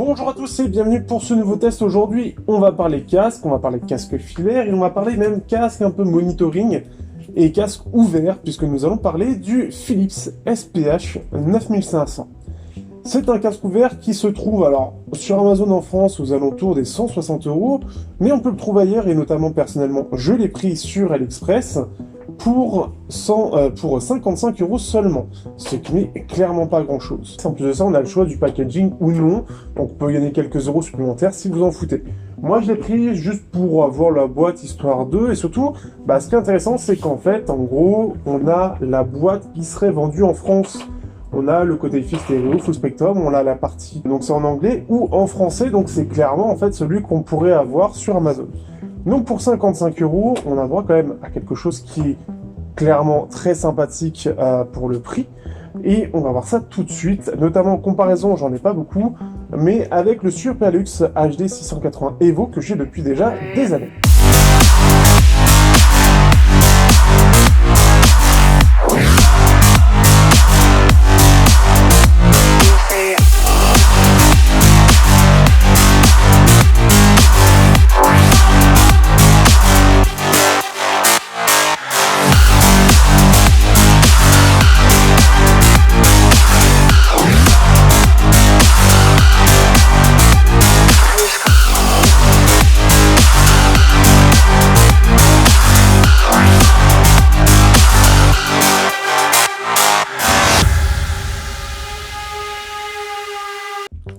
Bonjour à tous et bienvenue pour ce nouveau test. Aujourd'hui, on va parler casque, on va parler casque filaire et on va parler même casque un peu monitoring et casque ouvert puisque nous allons parler du Philips SPH 9500. C'est un casque ouvert qui se trouve alors sur Amazon en France aux alentours des 160 €, mais on peut le trouver ailleurs et notamment personnellement, je l'ai pris sur AliExpress pour 55 € seulement, ce qui n'est clairement pas grand-chose. En plus de ça, on a le choix du packaging ou non, donc on peut gagner quelques euros supplémentaires si vous en foutez. Moi, je l'ai pris juste pour avoir la boîte histoire d'eux, et surtout, ce qui est intéressant, c'est qu'en fait, en gros, on a la boîte qui serait vendue en France. On a le côté FI stéréo, full spectrum, on a la partie, donc c'est en anglais, ou en français, donc c'est clairement en fait celui qu'on pourrait avoir sur Amazon. Donc pour 55 €, on a droit quand même à quelque chose qui est clairement très sympathique pour le prix. Et on va voir ça tout de suite, notamment en comparaison, j'en ai pas beaucoup, mais avec le Superlux HD 680 Evo que j'ai depuis déjà des années.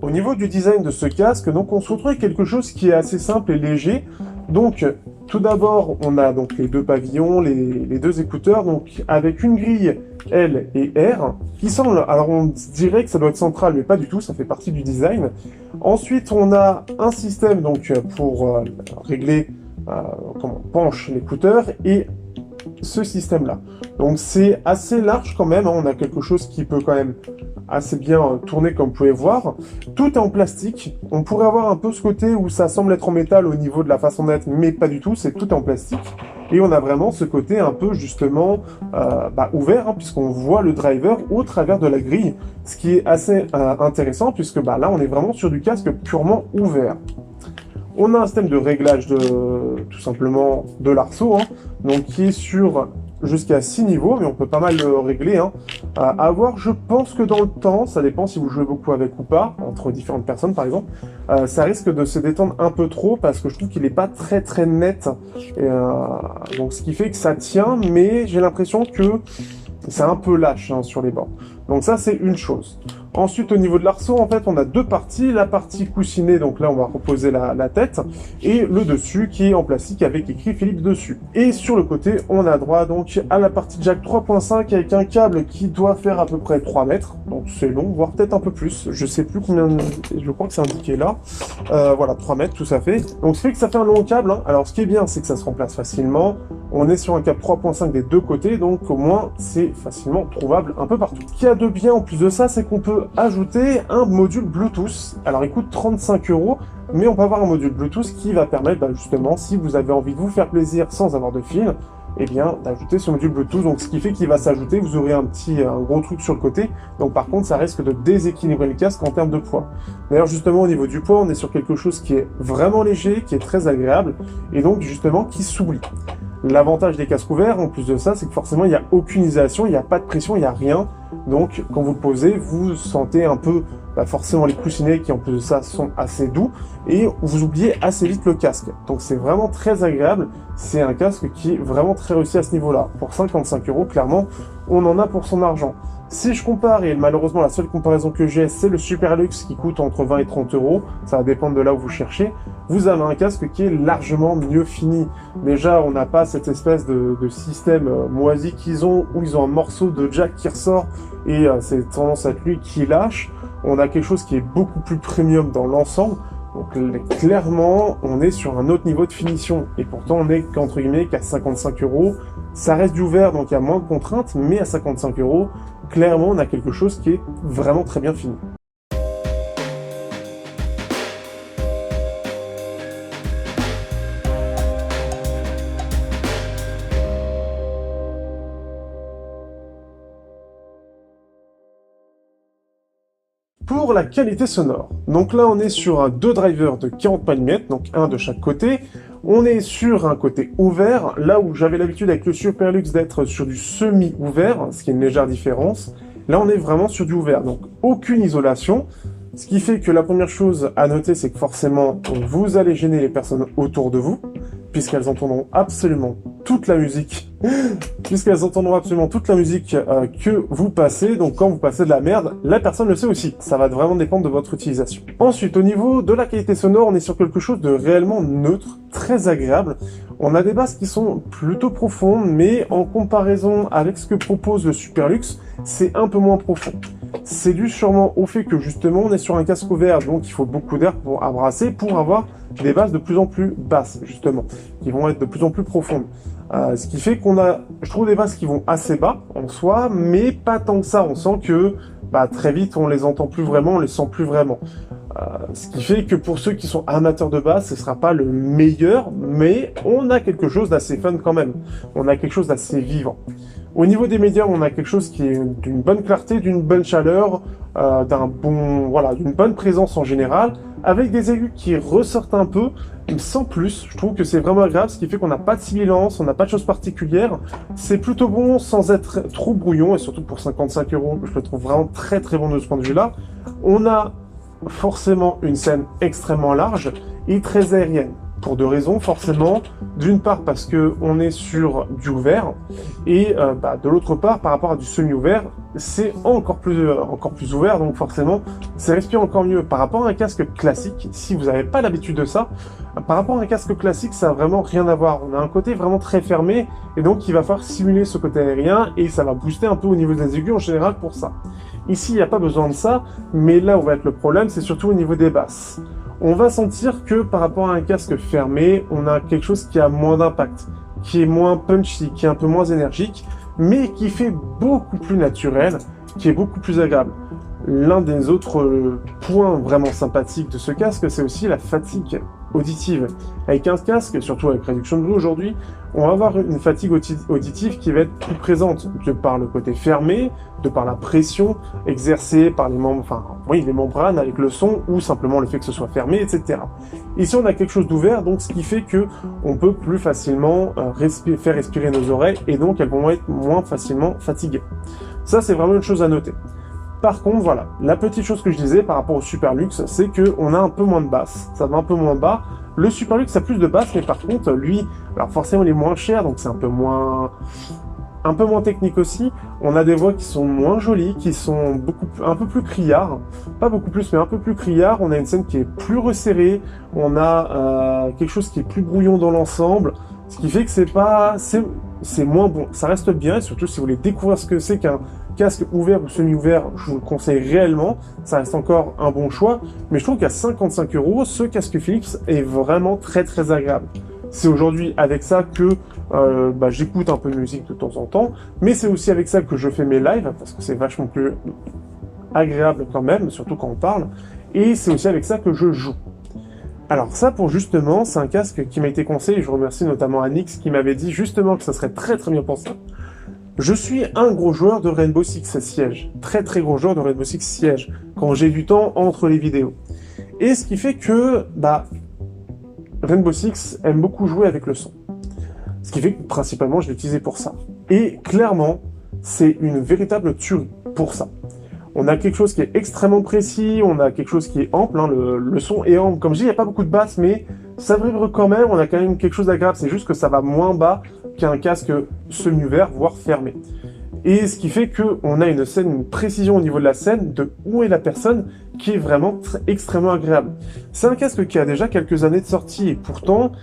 Au niveau du design de ce casque, donc on se retrouve avec quelque chose qui est assez simple et léger. Donc tout d'abord, on a donc les deux pavillons, les deux écouteurs, donc avec une grille L et R, qui semble, alors on dirait que ça doit être central, mais pas du tout, ça fait partie du design. Ensuite, on a un système donc pour régler comment on penche l'écouteur et ce système-là. Donc c'est assez large quand même, hein. On a quelque chose qui peut quand même assez bien tourner comme vous pouvez voir. Tout est en plastique. On pourrait avoir un peu ce côté où ça semble être en métal au niveau de la façon d'être, mais pas du tout, c'est tout en plastique. Et on a vraiment ce côté un peu justement ouvert, hein, puisqu'on voit le driver au travers de la grille, ce qui est assez intéressant, puisque là on est vraiment sur du casque purement ouvert. On a un système de réglage de tout simplement de l'arceau, hein, donc qui est sur jusqu'à 6 niveaux, mais on peut pas mal le régler. Hein. À voir, je pense que dans le temps, ça dépend si vous jouez beaucoup avec ou pas, entre différentes personnes par exemple, ça risque de se détendre un peu trop parce que je trouve qu'il n'est pas très très net. Et, donc ce qui fait que ça tient, mais j'ai l'impression que c'est un peu lâche hein, sur les bords. Donc ça, c'est une chose. Ensuite, au niveau de l'arceau, en fait, on a deux parties. La partie coussinée, donc là, on va reposer la tête, et le dessus qui est en plastique avec écrit Philips dessus. Et sur le côté, on a droit donc à la partie jack 3.5 avec un câble qui doit faire à peu près 3 mètres. Donc c'est long, voire peut-être un peu plus. Je sais plus combien, je crois que c'est indiqué là. Voilà, 3 mètres, tout ça fait. Donc ce fait que ça fait un long câble. Hein. Alors ce qui est bien, c'est que ça se remplace facilement. On est sur un câble 3.5 des deux côtés, donc au moins c'est facilement trouvable un peu partout. Ce qu'il y a de bien en plus de ça, c'est qu'on peut ajouter un module Bluetooth. Alors il coûte 35 €, mais on peut avoir un module Bluetooth qui va permettre justement, si vous avez envie de vous faire plaisir sans avoir de fil, eh bien d'ajouter ce module Bluetooth. Donc ce qui fait qu'il va s'ajouter, vous aurez un gros truc sur le côté. Donc par contre, ça risque de déséquilibrer le casque en termes de poids. D'ailleurs justement au niveau du poids, on est sur quelque chose qui est vraiment léger, qui est très agréable, et donc justement qui s'oublie. L'avantage des casques ouverts, en plus de ça, c'est que forcément, il n'y a aucune isolation, il n'y a pas de pression, il n'y a rien. Donc, quand vous le posez, vous sentez un peu forcément les coussinets qui, en plus de ça, sont assez doux. Et vous oubliez assez vite le casque. Donc, c'est vraiment très agréable. C'est un casque qui est vraiment très réussi à ce niveau-là. Pour 55 €, clairement, on en a pour son argent. Si je compare, et malheureusement la seule comparaison que j'ai, c'est le Superlux qui coûte entre 20 et 30 €, ça va dépendre de là où vous cherchez, vous avez un casque qui est largement mieux fini. Déjà, on n'a pas cette espèce de système moisi qu'ils ont, où ils ont un morceau de jack qui ressort, et c'est tendance à être lui qui lâche. On a quelque chose qui est beaucoup plus premium dans l'ensemble, donc clairement, on est sur un autre niveau de finition, et pourtant on est qu'entre guillemets qu'à 55 €, ça reste du ouvert, donc il y a moins de contraintes, mais à 55 €, clairement, on a quelque chose qui est vraiment très bien fini. Pour la qualité sonore, donc là on est sur un 2 drivers de 40 mm, donc un de chaque côté. On est sur un côté ouvert, là où j'avais l'habitude avec le Superlux d'être sur du semi-ouvert, ce qui est une légère différence. Là on est vraiment sur du ouvert, donc aucune isolation. Ce qui fait que la première chose à noter, c'est que forcément vous allez gêner les personnes autour de vous, puisqu'elles entendront absolument toute la musique, que vous passez. Donc quand vous passez de la merde, la personne le sait aussi. Ça va vraiment dépendre de votre utilisation. Ensuite, au niveau de la qualité sonore, on est sur quelque chose de réellement neutre, très agréable. On a des basses qui sont plutôt profondes, mais en comparaison avec ce que propose le Superlux, c'est un peu moins profond. C'est dû sûrement au fait que justement on est sur un casque ouvert, donc il faut beaucoup d'air pour brasser pour avoir des basses de plus en plus basses, justement, qui vont être de plus en plus profondes. Ce qui fait qu'on a, je trouve, des basses qui vont assez bas en soi, mais pas tant que ça. On sent que très vite on les entend plus vraiment, on les sent plus vraiment. Ce qui fait que pour ceux qui sont amateurs de basse, ce sera pas le meilleur, mais on a quelque chose d'assez fun quand même. On a quelque chose d'assez vivant. Au niveau des médiums, on a quelque chose qui est d'une bonne clarté, d'une bonne chaleur, d'une bonne présence en général, avec des aigus qui ressortent un peu, sans plus. Je trouve que c'est vraiment agréable, ce qui fait qu'on n'a pas de sibilance, on n'a pas de choses particulières. C'est plutôt bon sans être trop brouillon, et surtout pour 55 €, je le trouve vraiment très très bon de ce point de vue-là. On a forcément une scène extrêmement large et très aérienne. Pour deux raisons, forcément. D'une part parce que on est sur du ouvert, et de l'autre part, par rapport à du semi-ouvert, c'est encore plus ouvert, donc forcément, ça respire encore mieux. Par rapport à un casque classique, si vous n'avez pas l'habitude de ça, par rapport à un casque classique, ça n'a vraiment rien à voir. On a un côté vraiment très fermé, et donc il va falloir simuler ce côté aérien, et ça va booster un peu au niveau des aigus en général pour ça. Ici, il n'y a pas besoin de ça, mais là où va être le problème, c'est surtout au niveau des basses. On va sentir que par rapport à un casque fermé, on a quelque chose qui a moins d'impact, qui est moins punchy, qui est un peu moins énergique, mais qui fait beaucoup plus naturel, qui est beaucoup plus agréable. L'un des autres points vraiment sympathiques de ce casque, c'est aussi la fatigue auditive. Avec un casque, surtout avec réduction de bruit aujourd'hui, on va avoir une fatigue auditive qui va être plus présente, de par le côté fermé, de par la pression exercée par les les membranes avec le son, ou simplement le fait que ce soit fermé, etc. Ici, on a quelque chose d'ouvert, donc ce qui fait que on peut plus facilement faire respirer nos oreilles, et donc elles vont être moins facilement fatiguées. Ça, c'est vraiment une chose à noter. Par contre, voilà, la petite chose que je disais par rapport au Superlux, c'est qu'on a un peu moins de basse, ça va un peu moins bas. Le Superlux a plus de basse, mais par contre, lui, alors forcément, il est moins cher, donc c'est un peu moins technique aussi. On a des voix qui sont moins jolies, qui sont un peu plus criards, pas beaucoup plus, mais un peu plus criards. On a une scène qui est plus resserrée, on a quelque chose qui est plus brouillon dans l'ensemble, ce qui fait que c'est moins bon. Ça reste bien, et surtout si vous voulez découvrir ce que c'est qu'un casque ouvert ou semi-ouvert, je vous le conseille réellement. Ça reste encore un bon choix, mais je trouve qu'à 55 €, ce casque Philips est vraiment très très agréable. C'est aujourd'hui avec ça que j'écoute un peu de musique de temps en temps, mais c'est aussi avec ça que je fais mes lives, parce que c'est vachement plus agréable quand même, surtout quand on parle, et c'est aussi avec ça que je joue. Alors ça, justement, c'est un casque qui m'a été conseillé, et je remercie notamment Anix qui m'avait dit justement que ça serait très très bien pour ça. Je suis un gros joueur de Rainbow Six Siege, très très gros joueur de Rainbow Six Siege, quand j'ai du temps entre les vidéos. Et ce qui fait que Rainbow Six aime beaucoup jouer avec le son. Ce qui fait que principalement je l'ai utilisé pour ça. Et clairement, c'est une véritable tuerie pour ça. On a quelque chose qui est extrêmement précis, on a quelque chose qui est ample, le son est ample. Comme je dis, il n'y a pas beaucoup de basses, mais ça vibre quand même, on a quand même quelque chose d'agréable. C'est juste que ça va moins bas qu'un casque semi-ouvert, voire fermé. Et ce qui fait qu'on a une précision au niveau de la scène, de où est la personne, qui est vraiment extrêmement agréable. C'est un casque qui a déjà quelques années de sortie, et pourtant,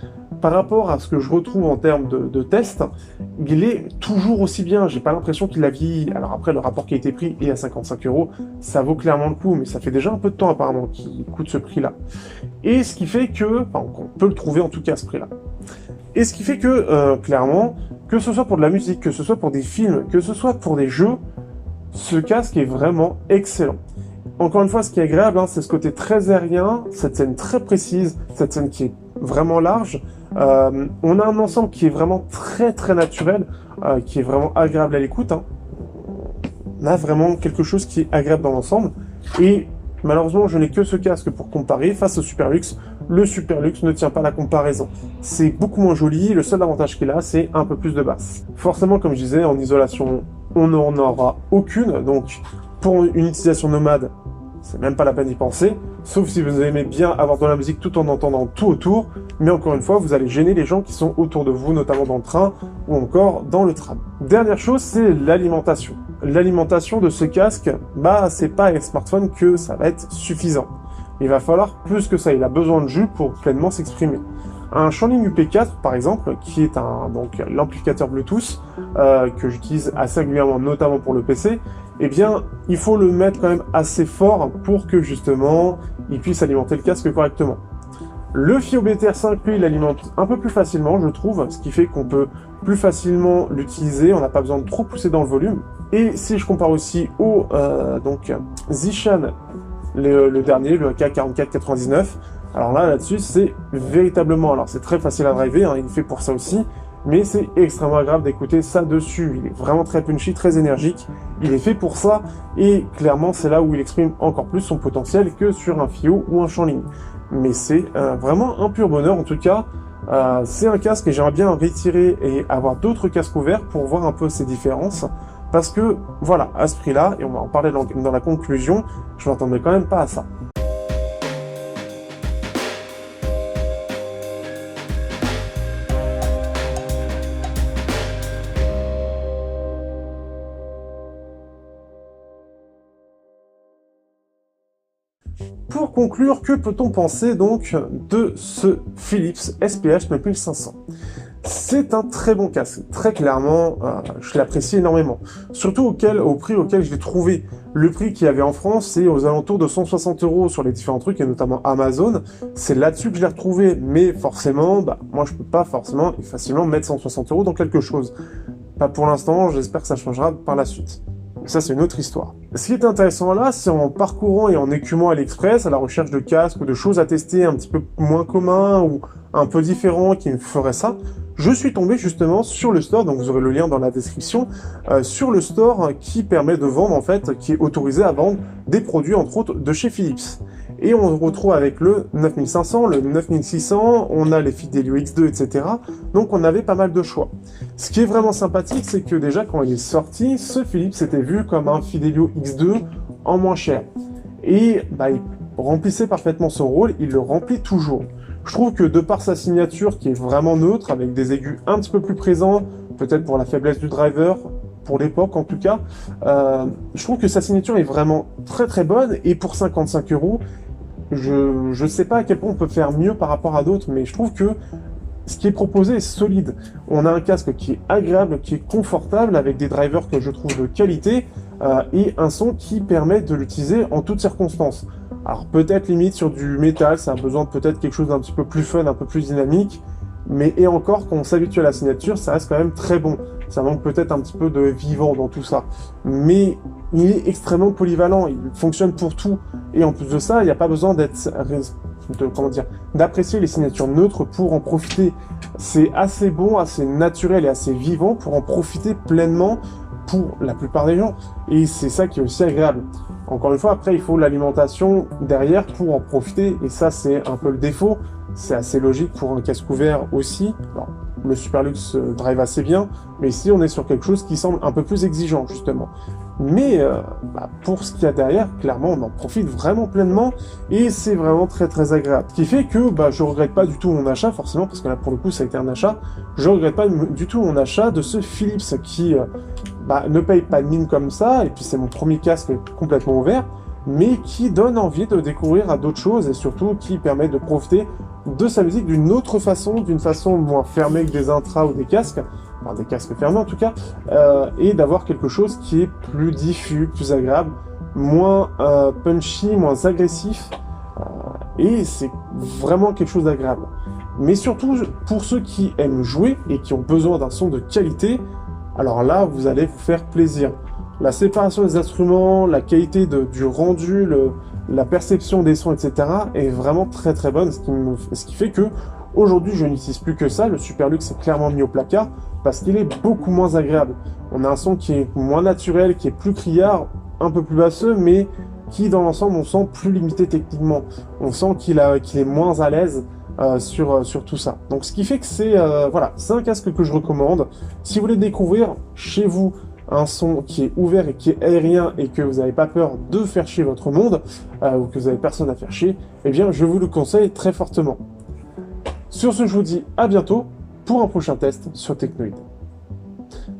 par rapport à ce que je retrouve en termes de tests, il est toujours aussi bien. J'ai pas l'impression qu'il a vieilli. Alors après, le rapport qualité-prix est à 55 €, ça vaut clairement le coup, mais ça fait déjà un peu de temps apparemment qu'il coûte ce prix-là. Et ce qui fait qu'on peut le trouver en tout cas à ce prix-là. Et ce qui fait que, clairement, que ce soit pour de la musique, que ce soit pour des films, que ce soit pour des jeux, ce casque est vraiment excellent. Encore une fois, ce qui est agréable, c'est ce côté très aérien, cette scène très précise, cette scène qui est vraiment large. On a un ensemble qui est vraiment très très naturel, qui est vraiment agréable à l'écoute. On a vraiment quelque chose qui est agréable dans l'ensemble. Et Malheureusement, je n'ai que ce casque pour comparer face au Superlux. Le Superlux ne tient pas la comparaison. C'est beaucoup moins joli, le seul avantage qu'il a, c'est un peu plus de basse. Forcément, comme je disais, en isolation, on n'en aura aucune, donc pour une utilisation nomade, c'est même pas la peine d'y penser, sauf si vous aimez bien avoir de la musique tout en entendant tout autour, mais encore une fois, vous allez gêner les gens qui sont autour de vous, notamment dans le train ou encore dans le tram. Dernière chose, c'est l'alimentation. L'alimentation de ce casque, c'est pas avec smartphone que ça va être suffisant. Il va falloir plus que ça, il a besoin de jus pour pleinement s'exprimer. Un Shuanling UP4 par exemple, qui est l'amplificateur Bluetooth que j'utilise assez régulièrement, notamment pour le PC, eh bien, il faut le mettre quand même assez fort pour que justement, il puisse alimenter le casque correctement. Le Fio BTR5, lui, il alimente un peu plus facilement, je trouve, ce qui fait qu'on peut plus facilement l'utiliser, on n'a pas besoin de trop pousser dans le volume. Et si je compare aussi au Zishan, le dernier, le AK4499, alors là-dessus, c'est véritablement, alors c'est très facile à driver, il est fait pour ça aussi, mais c'est extrêmement agréable d'écouter ça dessus. Il est vraiment très punchy, très énergique, il est fait pour ça, et clairement, c'est là où il exprime encore plus son potentiel que sur un Fio ou un Shuanling. Mais c'est vraiment un pur bonheur, en tout cas, c'est un casque que j'aimerais bien retirer et avoir d'autres casques ouverts pour voir un peu ces différences. Parce que, voilà, à ce prix-là, et on va en parler dans la conclusion, je m'attendais quand même pas à ça. Pour conclure, que peut-on penser donc de ce Philips SPH 9500 ? C'est un très bon casque, très clairement, je l'apprécie énormément. Surtout au prix auquel je l'ai trouvé. Le prix qu'il y avait en France, c'est aux alentours de 160 € sur les différents trucs, et notamment Amazon. C'est là-dessus que je l'ai retrouvé, mais forcément, moi je peux pas forcément et facilement mettre 160 € dans quelque chose. Pas pour l'instant, j'espère que ça changera par la suite. Ça, c'est une autre histoire. Ce qui est intéressant là, c'est en parcourant et en écumant AliExpress à la recherche de casques ou de choses à tester un petit peu moins communs ou un peu différents qui me feraient ça, je suis tombé justement sur le store, donc vous aurez le lien dans la description, sur le store qui permet de vendre, en fait, qui est autorisé à vendre des produits, entre autres, de chez Philips. Et on se retrouve avec le 9500, le 9600, on a les Fidelio X2, etc. Donc on avait pas mal de choix. Ce qui est vraiment sympathique, c'est que déjà quand il est sorti, ce Philips était vu comme un Fidelio X2 en moins cher. Et il remplissait parfaitement son rôle, il le remplit toujours. Je trouve que de par sa signature qui est vraiment neutre, avec des aigus un petit peu plus présents, peut-être pour la faiblesse du driver, pour l'époque en tout cas, je trouve que sa signature est vraiment très très bonne, et pour 55 €, je sais pas à quel point on peut faire mieux par rapport à d'autres, mais je trouve que ce qui est proposé est solide. On a un casque qui est agréable, qui est confortable, avec des drivers que je trouve de qualité, et un son qui permet de l'utiliser en toutes circonstances. Alors peut-être limite sur du métal, ça a besoin de peut-être quelque chose d'un petit peu plus fun, un peu plus dynamique, mais et encore, quand on s'habitue à la signature, ça reste quand même très bon. Ça manque peut-être un petit peu de vivant dans tout ça. Mais il est extrêmement polyvalent, il fonctionne pour tout. Et en plus de ça, il n'y a pas besoin d'apprécier les signatures neutres pour en profiter. C'est assez bon, assez naturel et assez vivant pour en profiter pleinement pour la plupart des gens. Et c'est ça qui est aussi agréable. Encore une fois, après, il faut l'alimentation derrière pour en profiter. Et ça, c'est un peu le défaut. C'est assez logique pour un casque ouvert aussi. Alors, le Superlux drive assez bien, mais ici, on est sur quelque chose qui semble un peu plus exigeant, justement. Mais pour ce qu'il y a derrière, clairement, on en profite vraiment pleinement et c'est vraiment très très agréable. Ce qui fait que je regrette pas du tout mon achat, forcément, parce que là, pour le coup, ça a été un achat. Je regrette pas du tout mon achat de ce Philips qui ne paye pas de mine comme ça, et puis c'est mon premier casque complètement ouvert, mais qui donne envie de découvrir à d'autres choses et surtout qui permet de profiter de sa musique d'une autre façon, d'une façon moins fermée que des intras ou des casques, enfin des casques fermés en tout cas, et d'avoir quelque chose qui est plus diffus, plus agréable, moins punchy, moins agressif, et c'est vraiment quelque chose d'agréable. Mais surtout, pour ceux qui aiment jouer et qui ont besoin d'un son de qualité, alors là, vous allez vous faire plaisir. La séparation des instruments, la qualité du rendu, la perception des sons, etc. est vraiment très très bonne, ce qui fait que aujourd'hui je n'utilise plus que ça. Le Superlux est clairement mis au placard parce qu'il est beaucoup moins agréable. On a un son qui est moins naturel, qui est plus criard, un peu plus basseux, mais qui dans l'ensemble on sent plus limité techniquement. On sent qu'il est moins à l'aise sur tout ça. Donc ce qui fait que voilà, c'est un casque que je recommande. Si vous voulez découvrir chez vous un son qui est ouvert et qui est aérien et que vous n'avez pas peur de faire chier votre monde, ou que vous n'avez personne à faire chier, eh bien je vous le conseille très fortement. Sur ce, je vous dis à bientôt pour un prochain test sur Technoid.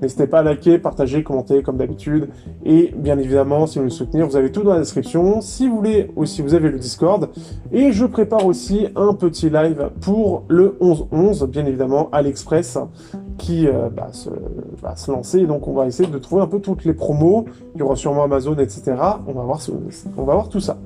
N'hésitez pas à liker, partager, commenter comme d'habitude. Et bien évidemment, si vous voulez me soutenir, vous avez tout dans la description. Si vous voulez aussi, vous avez le Discord. Et je prépare aussi un petit live pour le 11-11, bien évidemment, à l'Express, qui va se lancer. Donc on va essayer de trouver un peu toutes les promos. Il y aura sûrement Amazon, etc. On va voir tout ça.